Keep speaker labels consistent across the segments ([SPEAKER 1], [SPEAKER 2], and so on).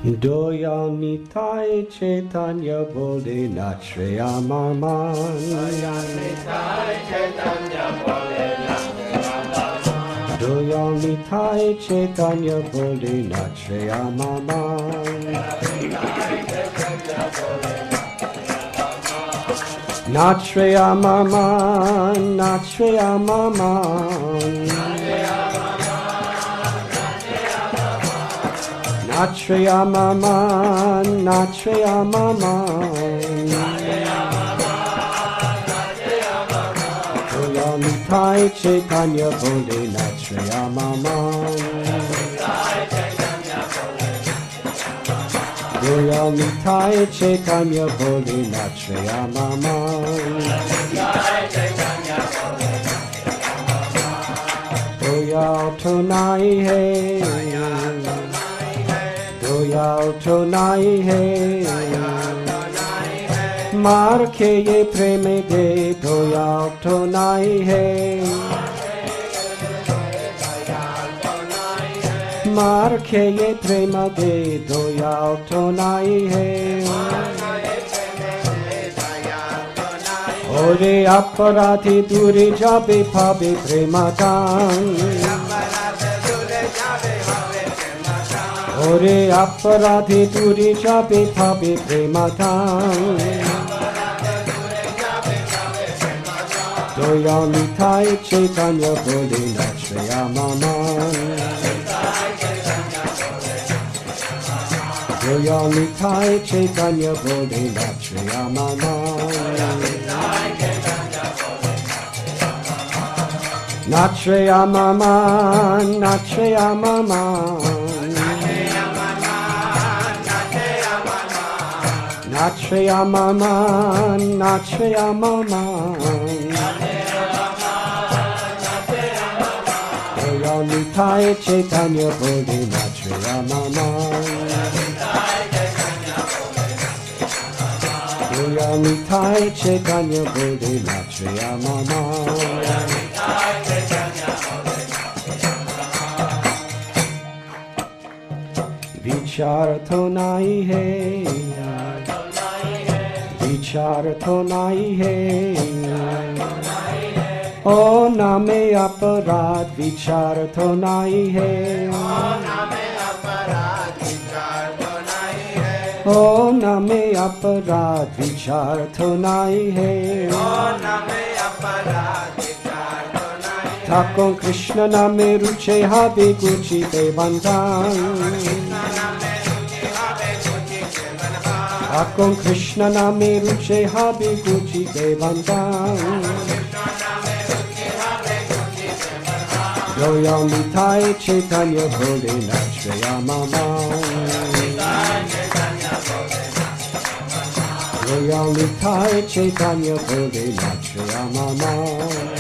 [SPEAKER 1] Doyala Nitai Caitanya Bole Nachreya Maman. Doyala Nitai Caitanya Bole Nachreya Maman. Nachreya Maman, Nachreya Maman. Nachreya Maman, Nachreya Maman. Doyala Nitai Caitanya Bole Nachreya Maman. Doyala Nitai Caitanya Bole Nachreya Maman. Doyala Tonai Hey, Doyala Tonai Hey, Mar ke ye preme de Doyala Tonai Hey, Mar ke ye prema de Doyala Tonai Hey. Ore aparati dure jabe pabe premadan. Ore aparati dure jabe pabe premadan. Doyala Nitai Caitanya Bole Nachreya Maman. Doyala Nitai Caitanya Bole Nachreya Maman. Nachreya Maman, Nachreya Maman. Nachreya Maman, Nachreya Maman. Doyala Nitai Caitanya Bole Nachreya Maman. Doyala Nitai Caitanya Bole Nachreya Maman. Vichar to nahi hai, vichar to nahi hai. O name aparad, vichar to nahi hai. O name aparad, vichar to nahi hai. Thakon Krishna name ruche habe guchi te bandhan. Thakon Krishna name ruche habe guchi te bandhan. Doyala Nitai Caitanya Bole Nachreya Maman. Doyala Nitai Caitanya Bole Nachreya Maman.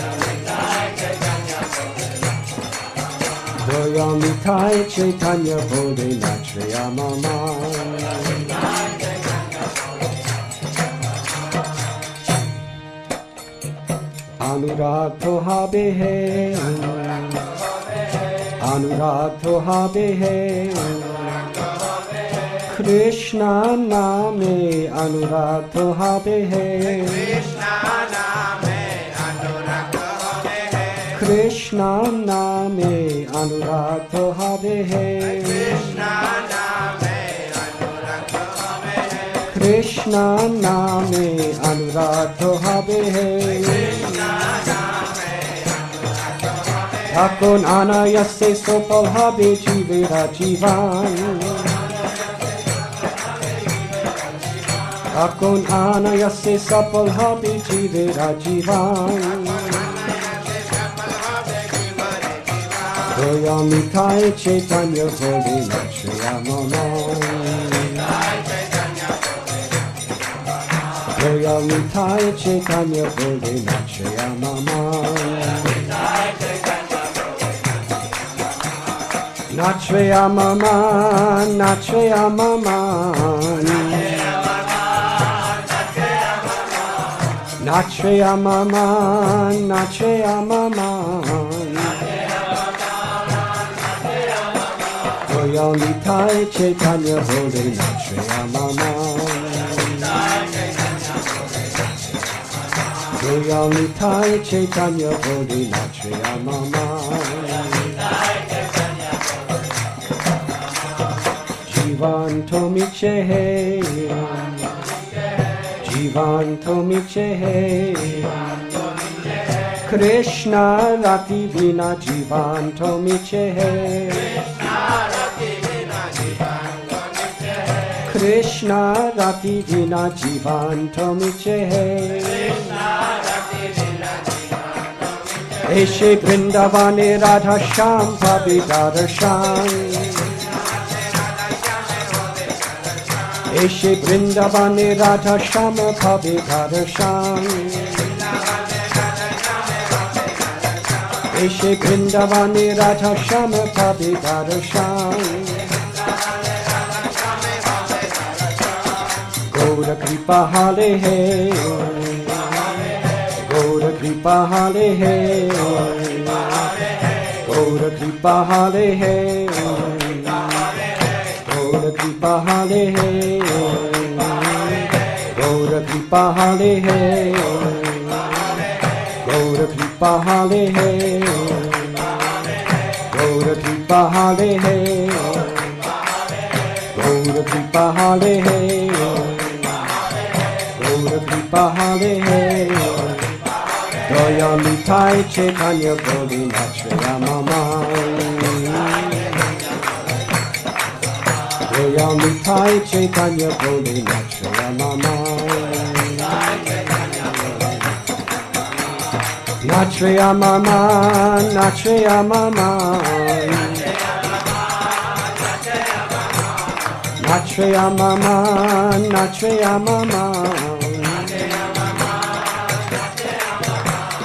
[SPEAKER 1] Doyala Nitai Caitanya Bole Nachreya Maman. Anurag to habe hai, Anurag to habe hai. Krishna name Anurag to habe hai. Krishna name Anurag to habe hai. Krishna name Anurag to habe hai. Thakon anayase sopal habe jivera jivan. Thakon anayase sopal habe jivera jivan. Doyala Nitai Caitanya Bole Nachreya Maman. Doyala Nitai Caitanya Bole Nachreya Maman. Nachreya Maman, Nachreya Maman. Nachreya Maman, Nachreya Maman. Doyal Nitai Chaitanya Bole Nachaya Mama. Doyal Nitai Chaitanya Bole Nachaya Mama. Jivan Tomiche He, Jivan Tomiche He, Krishna Rati Vina Jivan Tomiche He, Krishna Rati Vina Jivan Tomiche He, Eshe Vrindavane Radha Sham Bhabi darshan. Eshe Vrindavane Radha Shama Bhabi darshan. Eshe Vrindavane Radha Shama Bhabi darshan. Gaura Kripa Hale He, Gaura Kripa Hale He, Gaura Kripa Hale He, Gaura Kripa Hale He, Gaura Kripa Hale He, Gaura Kripa Hale He, Gaura Kripa Hale He, Gaura Kripa Hale He, Gaura Kripa Hale He, Doyal Nitai Chaitanya Bole Nachaya Mama. Doyal Nitai Chaitanya Bole Nachaya Mama. Nachaya Mama, Nachaya Mama. Nachaya Mama, Nachaya Mama.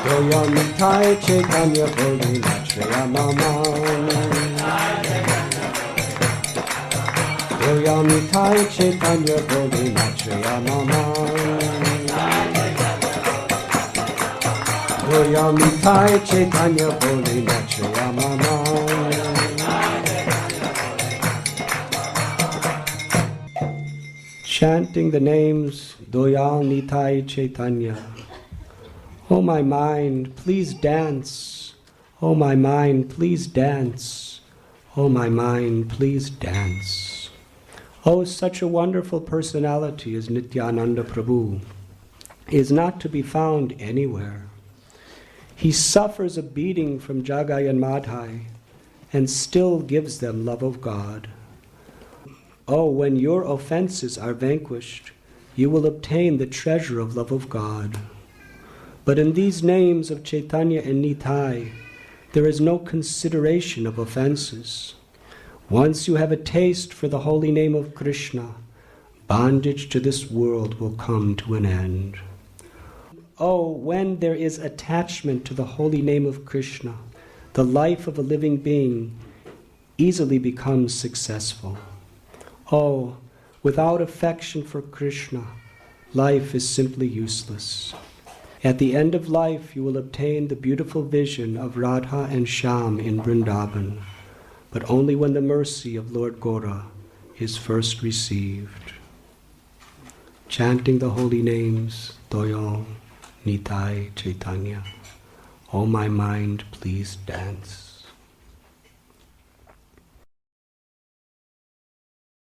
[SPEAKER 1] Doyal Nitai Chaitanya Bole Nachaya Mama. Doyal Nitai Chaitanya Bole Nachaya Mama. Doyal Nitai Chaitanya Bole Nachaya Mama. Chanting the names Doyal Nitai Chaitanya. Oh my mind, please dance. Oh my mind, please dance. Oh my mind, please dance. Oh, such a wonderful personality as Nityananda Prabhu is not to be found anywhere. He suffers a beating from Jagai and Madhai and still gives them love of God. Oh, when your offenses are vanquished, you will obtain the treasure of love of God. But in these names of Caitanya and Nitai, there is no consideration of offenses. Once you have a taste for the holy name of Krishna, bondage to this world will come to an end. Oh, when there is attachment to the holy name of Krishna, the life of a living being easily becomes successful. Oh, without affection for Krishna, life is simply useless. At the end of life, you will obtain the beautiful vision of Radha and Shyam in Vrindavan, but only when the mercy of Lord Gora is first received. Chanting the holy names, Doyal, Nitai, Chaitanya. Oh my mind, please dance.